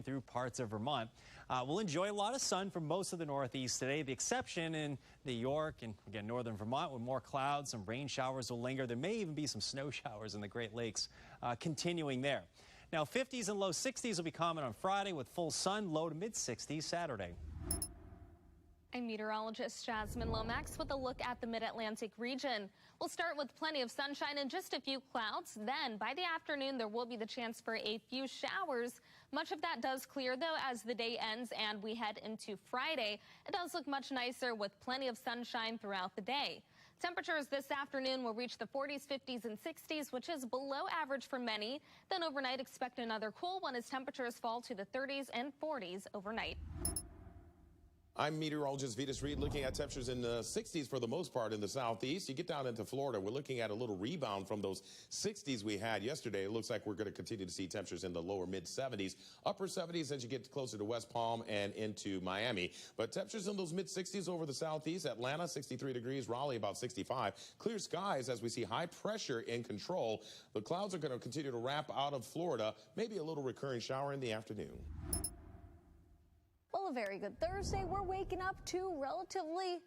through parts of Vermont. We'll enjoy a lot of sun for most of the Northeast today. The exception in New York and again northern Vermont with more clouds. Some rain showers will linger. There may even be some snow showers in the Great Lakes continuing there. Now 50s and low 60s will be common on Friday with full sun, low to mid 60s Saturday. I'm meteorologist Jasmine Lomax with a look at the Mid-Atlantic region. We'll start with plenty of sunshine and just a few clouds. Then by the afternoon, there will be the chance for a few showers. Much of that does clear, though, as the day ends and we head into Friday. It does look much nicer with plenty of sunshine throughout the day. Temperatures this afternoon will reach the 40s, 50s, and 60s, which is below average for many. Then overnight, expect another cool one as temperatures fall to the 30s and 40s overnight. I'm meteorologist Vitas Reed looking at temperatures in the 60s for the most part in the southeast. You get down into Florida, we're looking at a little rebound from those 60s we had yesterday. It looks like we're going to continue to see temperatures in the lower mid 70s, upper 70s as you get closer to West Palm and into Miami. But temperatures in those mid 60s over the southeast. Atlanta 63 degrees, Raleigh about 65. Clear skies as we see high pressure in control. The clouds are going to continue to wrap out of Florida, maybe a little recurring shower in the afternoon. Well, a very good Thursday. We're waking up to relatively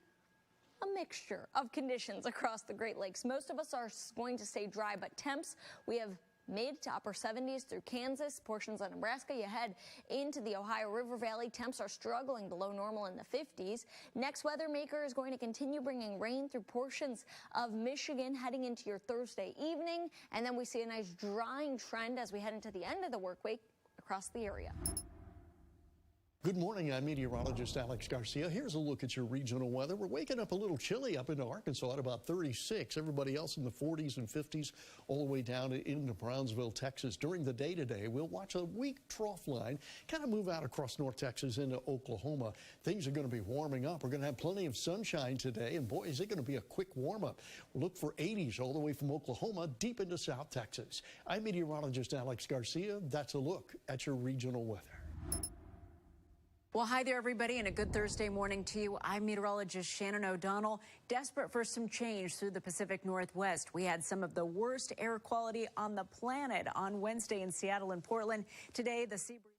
a mixture of conditions across the Great Lakes. Most of us are going to stay dry, but temps, we have mid to upper 70s through Kansas, portions of Nebraska. You head into the Ohio River Valley. Temps are struggling below normal in the 50s. Next weather maker is going to continue bringing rain through portions of Michigan heading into your Thursday evening. And then we see a nice drying trend as we head into the end of the work week across the area. Good morning, I'm meteorologist Alex Garcia. Here's a look at your regional weather. We're waking up a little chilly up into Arkansas at about 36. Everybody else in the 40s and 50s all the way down into Brownsville, Texas. During the day today, we'll watch a weak trough line kind of move out across North Texas into Oklahoma. Things are going to be warming up. We're going to have plenty of sunshine today, and boy, is it going to be a quick warm-up. We'll look for 80s all the way from Oklahoma deep into South Texas. I'm meteorologist Alex Garcia. That's a look at your regional weather. Well, hi there, everybody, and a good Thursday morning to you. I'm meteorologist Shannon O'Donnell. Desperate for some change through the Pacific Northwest. We had some of the worst air quality on the planet on Wednesday in Seattle and Portland. Today, the sea breeze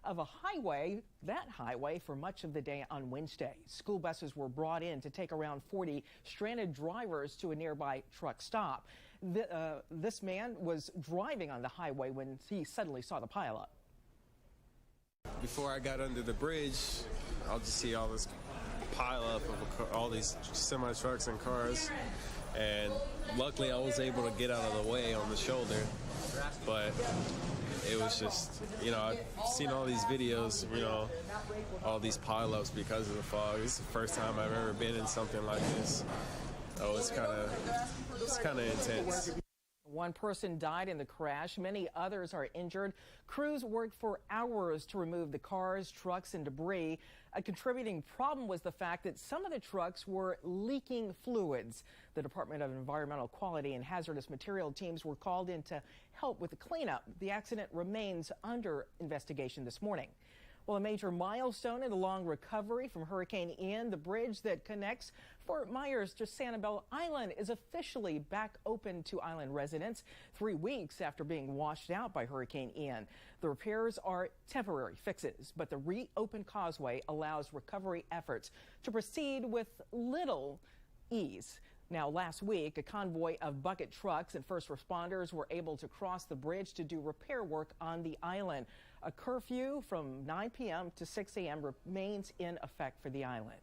of a highway, that highway, for much of the day on Wednesday. School buses were brought in to take around 40 stranded drivers to a nearby truck stop. This man was driving on the highway when he suddenly saw the pileup. Before I got under the bridge, I'll just see all this pile up of all these semi trucks and cars, and luckily I was able to get out of the way on the shoulder, but it was just, I've seen all these videos, all these pileups because of the fog. This is the first time I've ever been in something like this. So it's kind of intense. One person died in the crash. Many others are injured. Crews worked for hours to remove the cars, trucks, and debris. A contributing problem was the fact that some of the trucks were leaking fluids. The Department of Environmental Quality and Hazardous Material teams were called in to help with the cleanup. The accident remains under investigation this morning. Well, a major milestone in the long recovery from Hurricane Ian. The bridge that connects Fort Myers to Sanibel Island is officially back open to island residents 3 weeks after being washed out by Hurricane Ian. The repairs are temporary fixes, but the reopened causeway allows recovery efforts to proceed with little ease. Now, last week, a convoy of bucket trucks and first responders were able to cross the bridge to do repair work on the island. A curfew from 9 p.m. to 6 a.m. remains in effect for the island.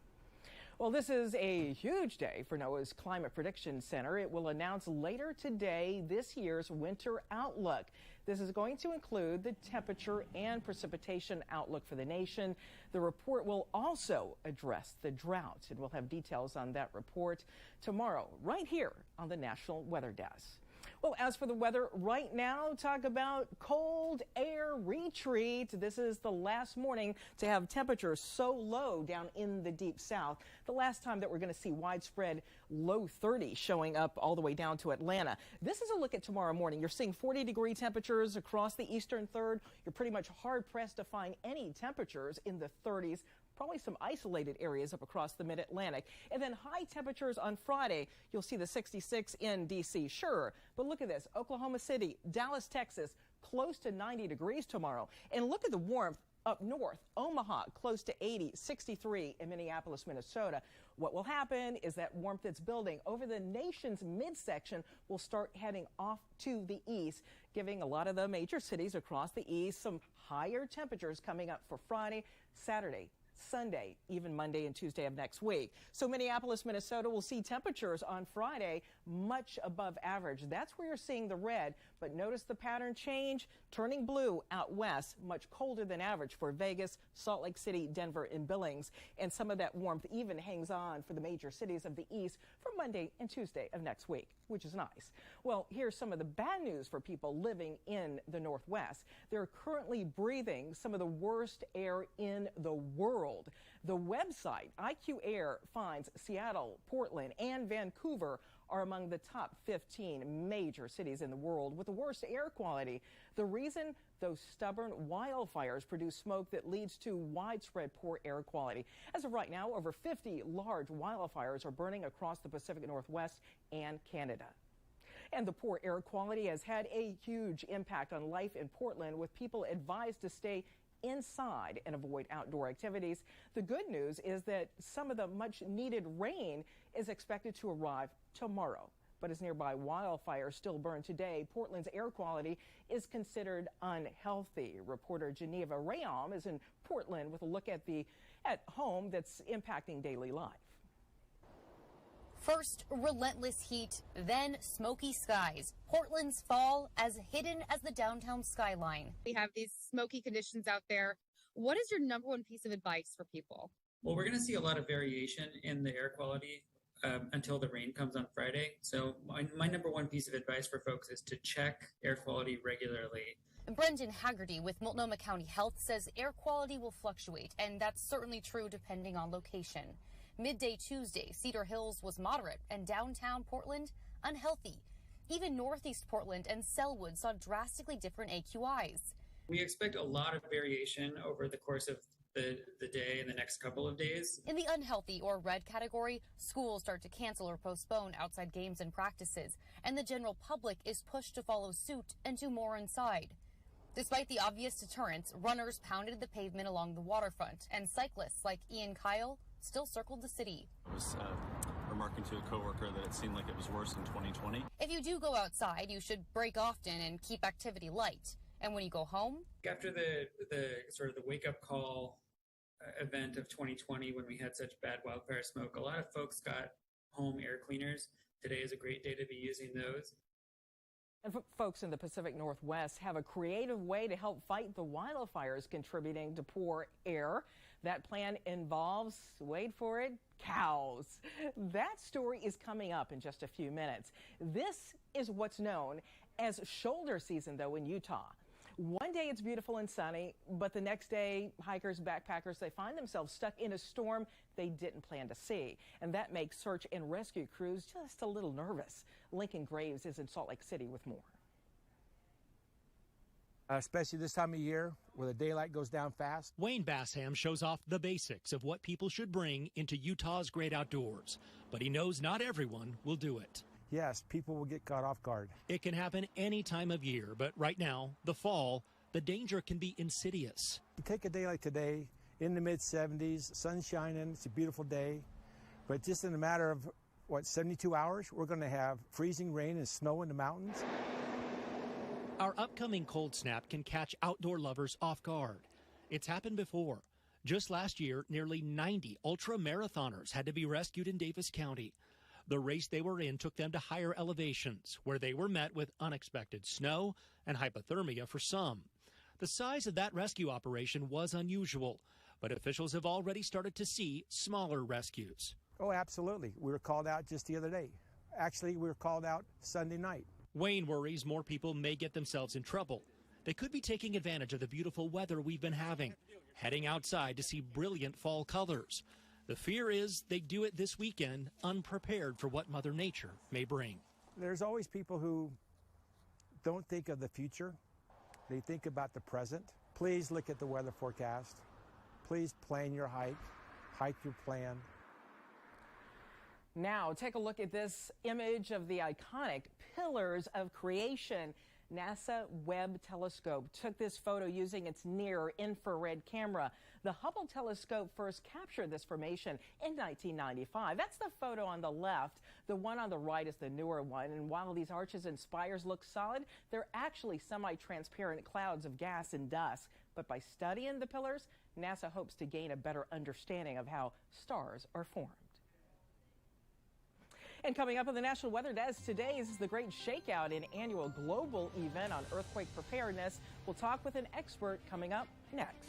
Well, this is a huge day for NOAA's Climate Prediction Center. It will announce later today this year's winter outlook. This is going to include the temperature and precipitation outlook for the nation. The report will also address the drought, and we'll have details on that report tomorrow right here on the National Weather Desk. Well, as for the weather right now, talk about cold air retreat. This is the last morning to have temperatures so low down in the deep south. The last time that we're going to see widespread low 30s showing up all the way down to Atlanta. This is a look at tomorrow morning. You're seeing 40-degree temperatures across the eastern third. You're pretty much hard-pressed to find any temperatures in the 30s. Probably some isolated areas up across the mid-Atlantic. And then high temperatures on Friday. You'll see the 66 in D.C., sure. But look at this. Oklahoma City, Dallas, Texas, close to 90 degrees tomorrow. And look at the warmth up north. Omaha, close to 80, 63 in Minneapolis, Minnesota. What will happen is that warmth that's building over the nation's midsection will start heading off to the east, giving a lot of the major cities across the east some higher temperatures coming up for Friday, Saturday, Sunday, even Monday and Tuesday of next week. So Minneapolis, Minnesota will see temperatures on Friday much above average. That's where you're seeing the red, but notice the pattern change, turning blue out west, much colder than average for Vegas, Salt Lake City, Denver, and Billings. And some of that warmth even hangs on for the major cities of the east for Monday and Tuesday of next week, which is nice. Well, here's some of the bad news for people living in the Northwest. They're currently breathing some of the worst air in the world. The website IQ Air finds Seattle, Portland, and Vancouver are among the top 15 major cities in the world with the worst air quality. The reason? Those stubborn wildfires produce smoke that leads to widespread poor air quality. As of right now, over 50 large wildfires are burning across the Pacific Northwest and Canada. And the poor air quality has had a huge impact on life in Portland, with people advised to stay inside and avoid outdoor activities. The good news is that some of the much needed rain is expected to arrive tomorrow. But as nearby wildfires still burn today, Portland's air quality is considered unhealthy. Reporter Geneva Rayom is in Portland with a look at home that's impacting daily life. First, relentless heat, then smoky skies. Portland's fall as hidden as the downtown skyline. We have these smoky conditions out there. What is your number one piece of advice for people? Well, we're going to see a lot of variation in the air quality until the rain comes on Friday. So my number one piece of advice for folks is to check air quality regularly. Brendan Haggerty with Multnomah County Health says air quality will fluctuate, and that's certainly true depending on location. Midday Tuesday, Cedar Hills was moderate, and downtown Portland, unhealthy. Even northeast Portland and Sellwood saw drastically different AQIs. We expect a lot of variation over the course of the day and the next couple of days. In the unhealthy or red category, schools start to cancel or postpone outside games and practices, and the general public is pushed to follow suit and do more inside. Despite the obvious deterrence, runners pounded the pavement along the waterfront, and cyclists like Ian Kyle still circled the city. I was remarking to a coworker that it seemed like it was worse in 2020. If you do go outside, you should break often and keep activity light. And when you go home, after the sort of the wake-up call event of 2020, when we had such bad wildfire smoke, a lot of folks got home air cleaners. Today is a great day to be using those. And folks in the Pacific Northwest have a creative way to help fight the wildfires contributing to poor air. That plan involves, wait for it, cows. That story is coming up in just a few minutes. This is what's known as shoulder season, though, in Utah. One day it's beautiful and sunny, but the next day, hikers, backpackers, they find themselves stuck in a storm they didn't plan to see. And that makes search and rescue crews just a little nervous. Lincoln Graves is in Salt Lake City with more. Especially this time of year where the daylight goes down fast. Wayne Bassham shows off the basics of what people should bring into Utah's great outdoors, but he knows not everyone will do it. Yes, people will get caught off guard. It can happen any time of year, but right now, the fall, the danger can be insidious. You take a day like today, in the mid-70s, sun shining, it's a beautiful day, but just in a matter of, 72 hours, we're going to have freezing rain and snow in the mountains. Our upcoming cold snap can catch outdoor lovers off guard. It's happened before. Just last year, nearly 90 ultra-marathoners had to be rescued in Davis County. The race they were in took them to higher elevations, where they were met with unexpected snow and hypothermia for some. The size of that rescue operation was unusual, but officials have already started to see smaller rescues. Oh, absolutely. We were called out just the other day. Actually, we were called out Sunday night. Wayne worries more people may get themselves in trouble. They could be taking advantage of the beautiful weather we've been having, heading outside to see brilliant fall colors. The fear is they do it this weekend, unprepared for what Mother Nature may bring. There's always people who don't think of the future. They think about the present. Please look at the weather forecast. Please plan your hike your plan. Now, take a look at this image of the iconic Pillars of Creation. NASA Webb Telescope took this photo using its near-infrared camera. The Hubble telescope first captured this formation in 1995. That's the photo on the left. The one on the right is the newer one. And while these arches and spires look solid, they're actually semi-transparent clouds of gas and dust. But by studying the pillars, NASA hopes to gain a better understanding of how stars are formed. And coming up on the National Weather Desk today is the Great Shakeout, an annual global event on earthquake preparedness. We'll talk with an expert coming up next.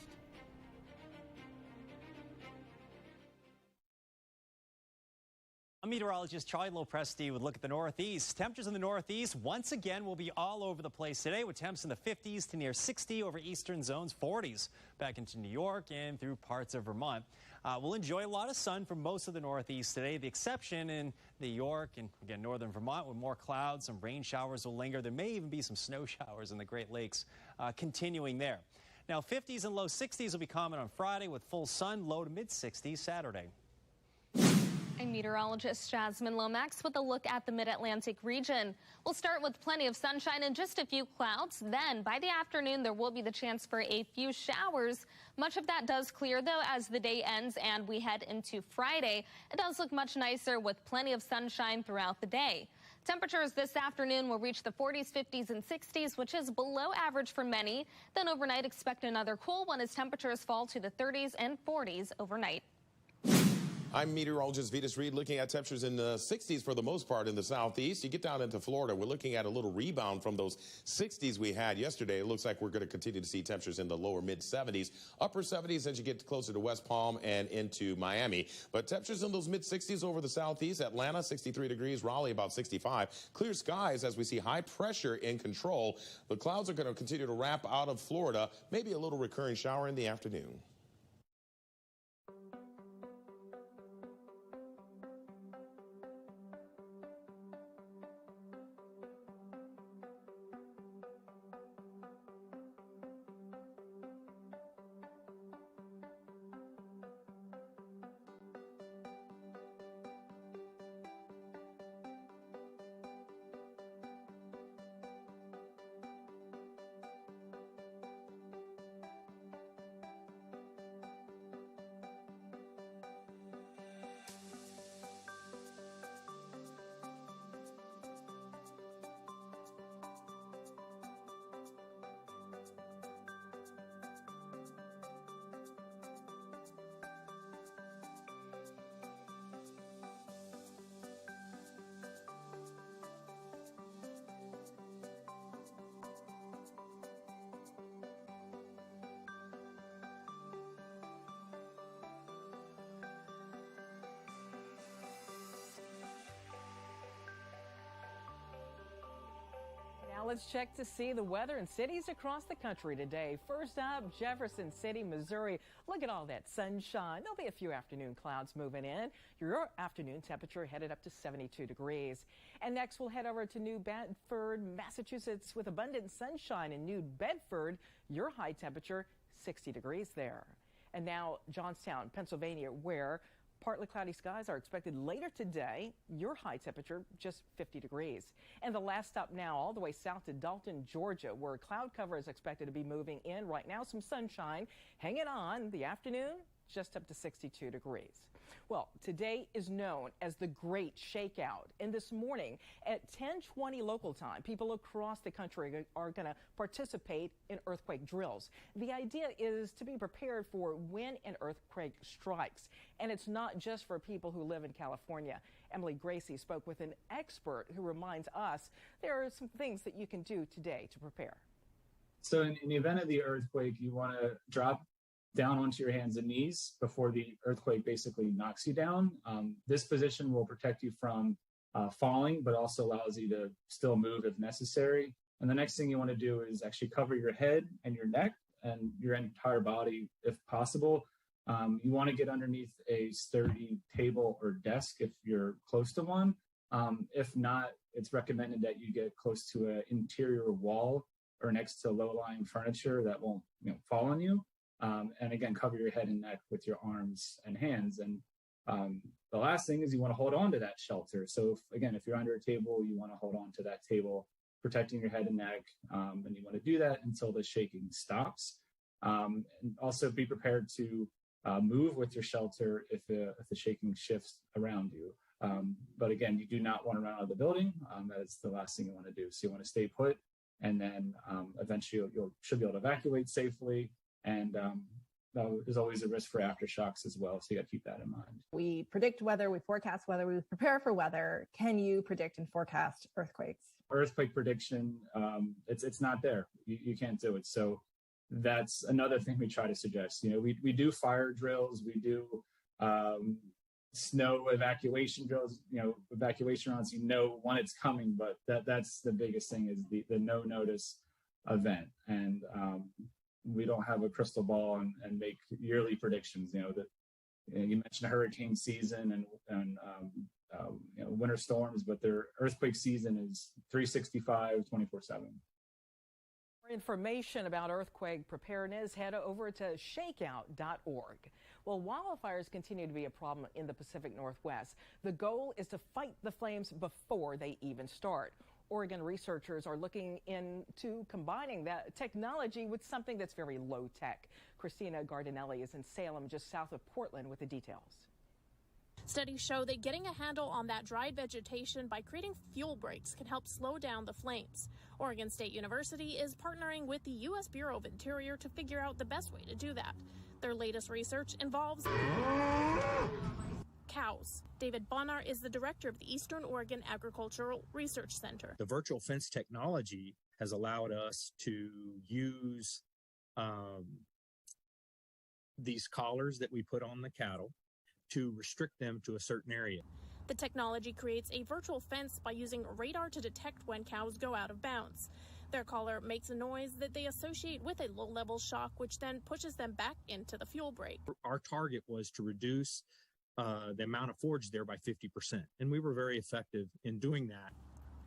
I'm meteorologist Charlie Lopresti with a look at the Northeast. Temperatures in the Northeast once again will be all over the place today, with temps in the 50s to near 60 over eastern zones, 40s back into New York and through parts of Vermont. We'll enjoy a lot of sun for most of the Northeast today. The exception in New York and again northern Vermont, with more clouds, some rain showers will linger. There may even be some snow showers in the Great Lakes continuing there. Now 50s and low 60s will be common on Friday, with full sun, low to mid 60s Saturday. I'm meteorologist Jasmine Lomax with a look at the Mid-Atlantic region. We'll start with plenty of sunshine and just a few clouds. Then by the afternoon, there will be the chance for a few showers. Much of that does clear, though, as the day ends and we head into Friday. It does look much nicer with plenty of sunshine throughout the day. Temperatures this afternoon will reach the 40s, 50s, and 60s, which is below average for many. Then overnight, expect another cool one as temperatures fall to the 30s and 40s overnight. I'm meteorologist Vetus Reed, looking at temperatures in the 60s for the most part in the southeast. You get down into Florida, we're looking at a little rebound from those 60s we had yesterday. It looks like we're going to continue to see temperatures in the lower mid 70s, upper 70s as you get closer to West Palm and into Miami. But temperatures in those mid 60s over the southeast. Atlanta 63 degrees, Raleigh about 65. Clear skies as we see high pressure in control. The clouds are going to continue to wrap out of Florida, maybe a little recurring shower in the afternoon. Now let's check to see the weather in cities across the country today. First up, Jefferson City, Missouri. Look at all that sunshine. There'll be a few afternoon clouds moving in. Your afternoon temperature headed up to 72 degrees. And next we'll head over to New Bedford, Massachusetts with abundant sunshine in New Bedford. Your high temperature 60 degrees there. And now Johnstown, Pennsylvania, where partly cloudy skies are expected later today. Your high temperature just 50 degrees. And the last stop now all the way south to Dalton, Georgia, where cloud cover is expected to be moving in. Right now some sunshine hanging on. The afternoon just up to 62 degrees. Well, today is known as the Great Shakeout. And this morning at 10:20 local time, people across the country are going to participate in earthquake drills. The idea is to be prepared for when an earthquake strikes. And it's not just for people who live in California. Emily Gracie spoke with an expert who reminds us there are some things that you can do today to prepare. So in the event of the earthquake, you want to drop down onto your hands and knees before the earthquake basically knocks you down. This position will protect you from falling, but also allows you to still move if necessary. And the next thing you want to do is actually cover your head and your neck and your entire body if possible. You want to get underneath a sturdy table or desk if you're close to one. If not, it's recommended that you get close to an interior wall or next to low-lying furniture that won't fall on you. And again, cover your head and neck with your arms and hands. And the last thing is you want to hold on to that shelter. So if you're under a table, you want to hold on to that table, protecting your head and neck. And you want to do that until the shaking stops. And also be prepared to move with your shelter if the shaking shifts around you. But again, you do not want to run out of the building. That is the last thing you want to do. So you want to stay put, and then eventually you should be able to evacuate safely. And there's always a risk for aftershocks as well. So you got to keep that in mind. We predict weather, we forecast weather, we prepare for weather. Can you predict and forecast earthquakes? Earthquake prediction, it's not there. You can't do it. So that's another thing we try to suggest. We do fire drills, we do snow evacuation drills, evacuation rounds, when it's coming, but that's the biggest thing is the no notice event. And we don't have a crystal ball and make yearly predictions. You mentioned hurricane season and winter storms, but their earthquake season is 365, 24/7. For information about earthquake preparedness, head over to shakeout.org. Well, wildfires continue to be a problem in the Pacific Northwest. The goal is to fight the flames before they even start. Oregon researchers are looking into combining that technology with something that's very low tech. Christina Gardinelli is in Salem, just south of Portland, with the details. Studies show that getting a handle on that dried vegetation by creating fuel breaks can help slow down the flames. Oregon State University is partnering with the U.S. Bureau of Interior to figure out the best way to do that. Their latest research involves cows. David Bonnar is the director of the Eastern Oregon Agricultural Research Center. The virtual fence technology has allowed us to use these collars that we put on the cattle to restrict them to a certain area. The technology creates a virtual fence by using radar to detect when cows go out of bounds. Their collar makes a noise that they associate with a low-level shock, which then pushes them back into the fuel break. Our target was to reduce the amount of forage there by 50%, and we were very effective in doing that.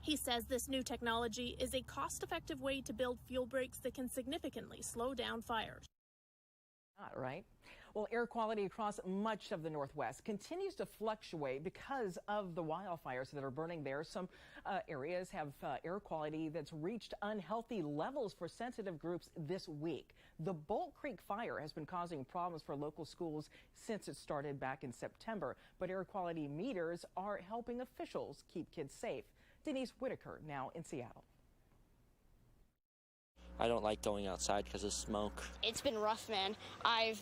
He says this new technology is a cost-effective way to build fuel breaks that can significantly slow down fires. Right. Well, air quality across much of the Northwest continues to fluctuate because of the wildfires that are burning there. Some areas have air quality that's reached unhealthy levels for sensitive groups this week. The Bolt Creek fire has been causing problems for local schools since it started back in September, but air quality meters are helping officials keep kids safe. Denise Whitaker now in Seattle. I don't like going outside because of smoke. It's been rough, man. I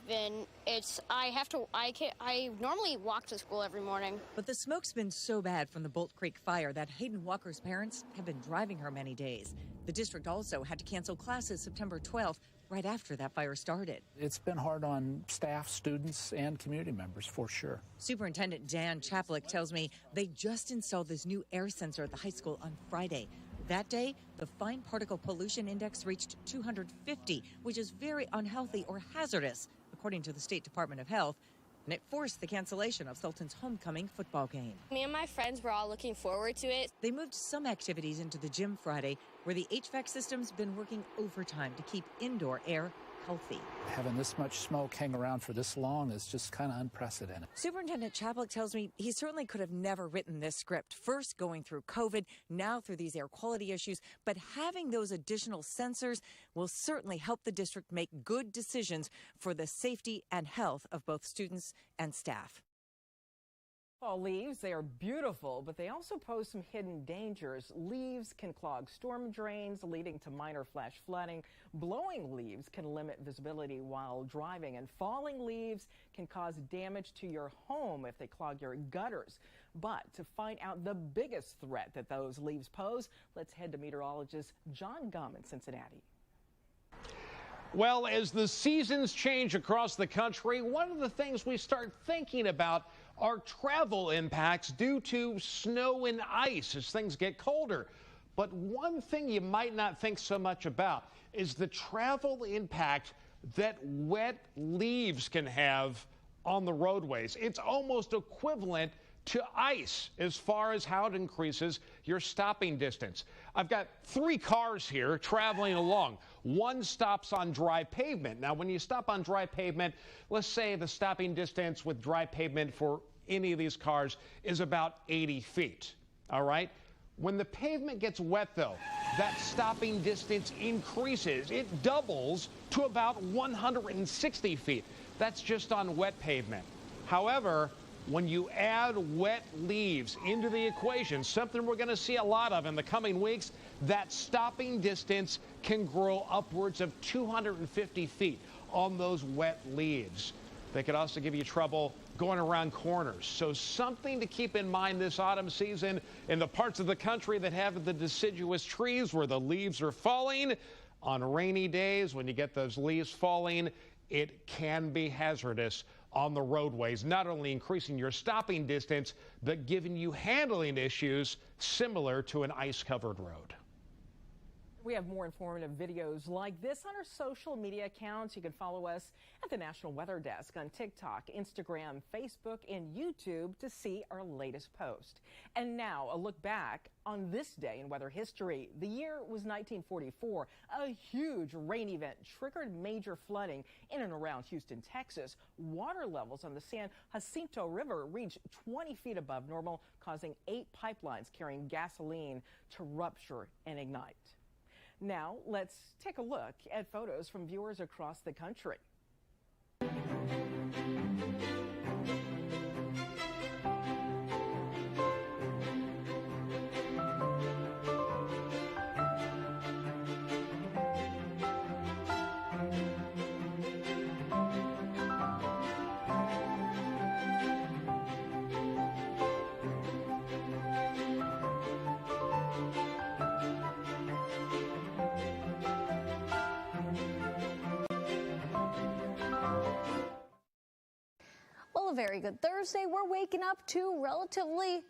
normally walk to school every morning. But the smoke's been so bad from the Bolt Creek fire that Hayden Walker's parents have been driving her many days. The district also had to cancel classes September 12th, right after that fire started. It's been hard on staff, students, and community members, for sure. Superintendent Dan Chaplick tells me they just installed this new air sensor at the high school on Friday. That day, the The fine particle pollution index reached 250, which is very unhealthy or hazardous, according to the State Department of Health. And it forced the cancellation of Sultan's homecoming football game. Me and my friends were all looking forward to it. They moved some activities into the gym Friday, where the HVAC system's been working overtime to keep indoor air healthy. Having this much smoke hang around for this long is just kind of unprecedented. Superintendent Chaplik tells me he certainly could have never written this script, first going through COVID, now through these air quality issues, but having those additional sensors will certainly help the district make good decisions for the safety and health of both students and staff. Fall leaves, they are beautiful, but they also pose some hidden dangers. Leaves can clog storm drains, leading to minor flash flooding. Blowing leaves can limit visibility while driving, and falling leaves can cause damage to your home if they clog your gutters. But to find out the biggest threat that those leaves pose, let's head to meteorologist John Gum in Cincinnati. Well, as the seasons change across the country, one of the things we start thinking about are travel impacts due to snow and ice as things get colder. But one thing you might not think so much about is the travel impact that wet leaves can have on the roadways. It's almost equivalent to ice as far as how it increases your stopping distance. I've got 3 cars here traveling along. One stops on dry pavement. Now, when you stop on dry pavement, let's say the stopping distance with dry pavement for any of these cars is about 80 feet. All right? When the pavement gets wet, though, that stopping distance increases. It doubles to about 160 feet. That's just on wet pavement. However, when you add wet leaves into the equation, something we're going to see a lot of in the coming weeks, that stopping distance can grow upwards of 250 feet on those wet leaves. They could also give you trouble going around corners. So something to keep in mind this autumn season in the parts of the country that have the deciduous trees where the leaves are falling. On rainy days, when you get those leaves falling, it can be hazardous on the roadways, not only increasing your stopping distance, but giving you handling issues similar to an ice-covered road. We have more informative videos like this on our social media accounts. You can follow us at the National Weather Desk on TikTok, Instagram, Facebook, and YouTube to see our latest post. And now a look back on this day in weather history. The year was 1944. A huge rain event triggered major flooding in and around Houston, Texas. Water levels on the San Jacinto River reached 20 feet above normal, causing 8 pipelines carrying gasoline to rupture and ignite. Now, let's take a look at photos from viewers across the country. A very good Thursday. We're waking up to relatively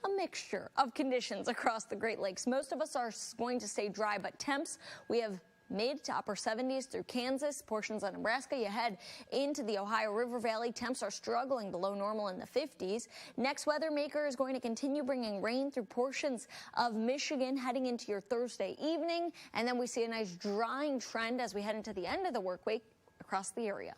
a mixture of conditions across the Great Lakes. Most of us are going to stay dry, but temps, we have mid to upper 70s through Kansas, portions of Nebraska. You head into the Ohio River Valley. Temps are struggling below normal in the 50s. Next weather maker is going to continue bringing rain through portions of Michigan heading into your Thursday evening. And then we see a nice drying trend as we head into the end of the work week across the area.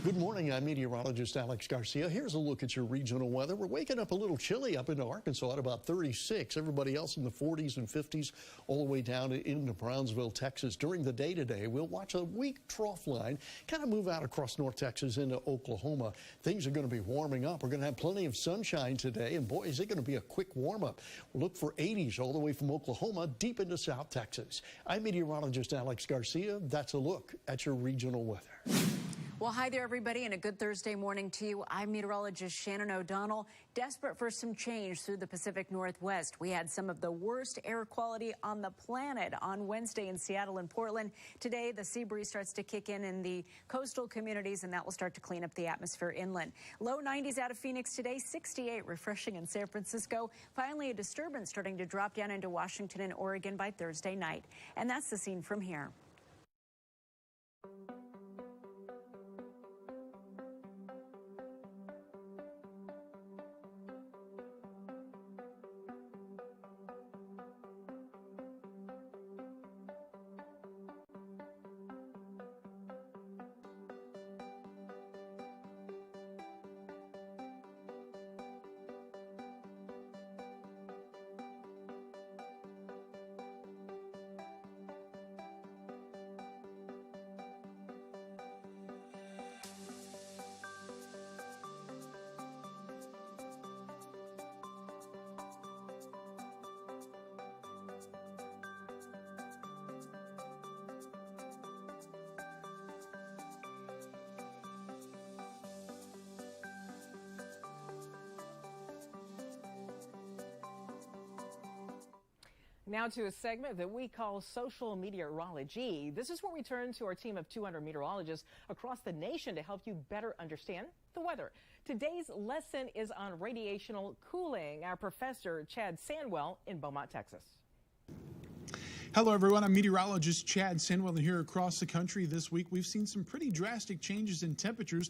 Good morning. I'm meteorologist Alex Garcia. Here's a look at your regional weather. We're waking up a little chilly up into Arkansas at about 36. Everybody else in the 40s and 50s all the way down into Brownsville, Texas. During the day today, we'll watch a weak trough line kind of move out across North Texas into Oklahoma. Things are going to be warming up. We're going to have plenty of sunshine today, and boy, is it going to be a quick warm-up. We'll look for 80s all the way from Oklahoma deep into South Texas. I'm meteorologist Alex Garcia. That's a look at your regional weather. Well, hi there, everybody, and a good Thursday morning to you. I'm meteorologist Shannon O'Donnell, desperate for some change through the Pacific Northwest. We had some of the worst air quality on the planet on Wednesday in Seattle and Portland. Today, the sea breeze starts to kick in the coastal communities, and that will start to clean up the atmosphere inland. Low 90s out of Phoenix today, 68 refreshing in San Francisco. Finally, a disturbance starting to drop down into Washington and Oregon by Thursday night. And that's the scene from here. Now to a segment that we call Social Meteorology. This is where we turn to our team of 200 meteorologists across the nation to help you better understand the weather. Today's lesson is on radiational cooling. Our professor, Chad Sandwell, in Beaumont, Texas. Hello, everyone. I'm meteorologist Chad Sandwell, and here across the country this week, we've seen some pretty drastic changes in temperatures.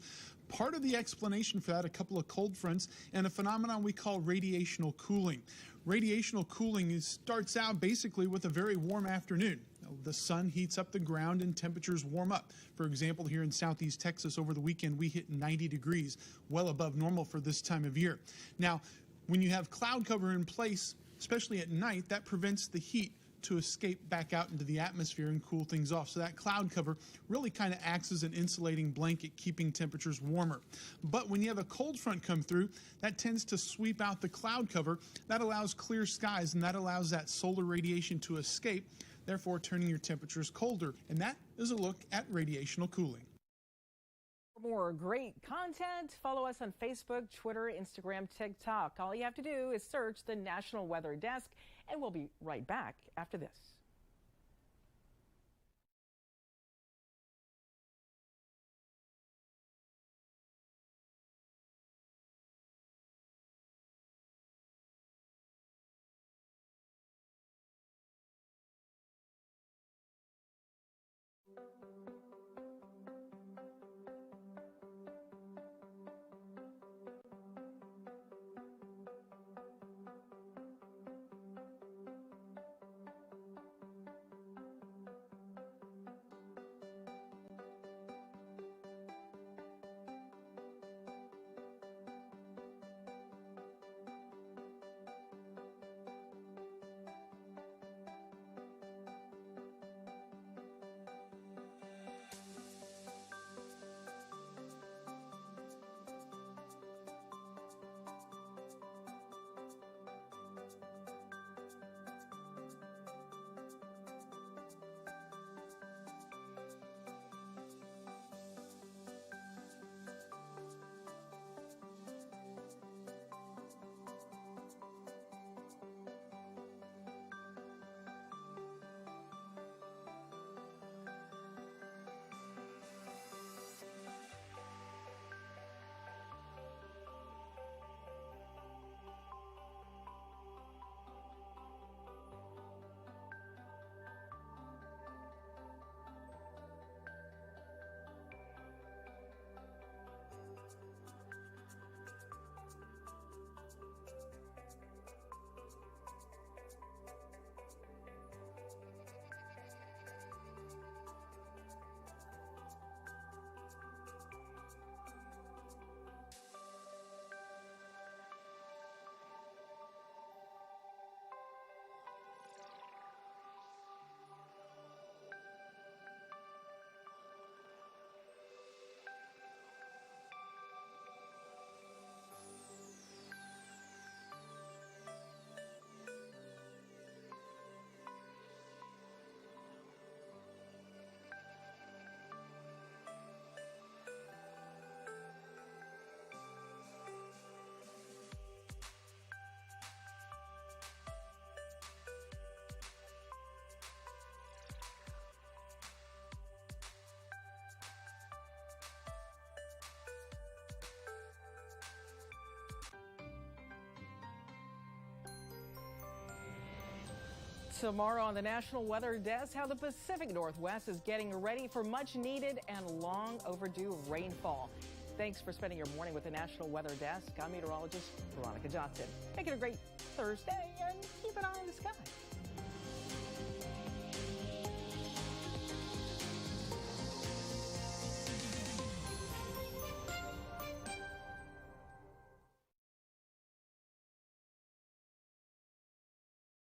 Part of the explanation for that, a couple of cold fronts and a phenomenon we call radiational cooling. Radiational cooling starts out basically with a very warm afternoon. The sun heats up the ground and temperatures warm up. For example, here in southeast Texas over the weekend, we hit 90 degrees, well above normal for this time of year. Now, when you have cloud cover in place, especially at night, that prevents the heat to escape back out into the atmosphere and cool things off. So that cloud cover really kind of acts as an insulating blanket, keeping temperatures warmer. But when you have a cold front come through, that tends to sweep out the cloud cover. That allows clear skies, and that allows that solar radiation to escape, therefore turning your temperatures colder. And that is a look at radiational cooling. For more great content, follow us on Facebook, Twitter, Instagram, TikTok. All you have to do is search the National Weather Desk, and we'll be right back after this. Tomorrow on the National Weather Desk, how the Pacific Northwest is getting ready for much needed and long overdue rainfall. Thanks for spending your morning with the National Weather Desk. I'm meteorologist Veronica Johnson. Make it a great Thursday and keep an eye on the sky.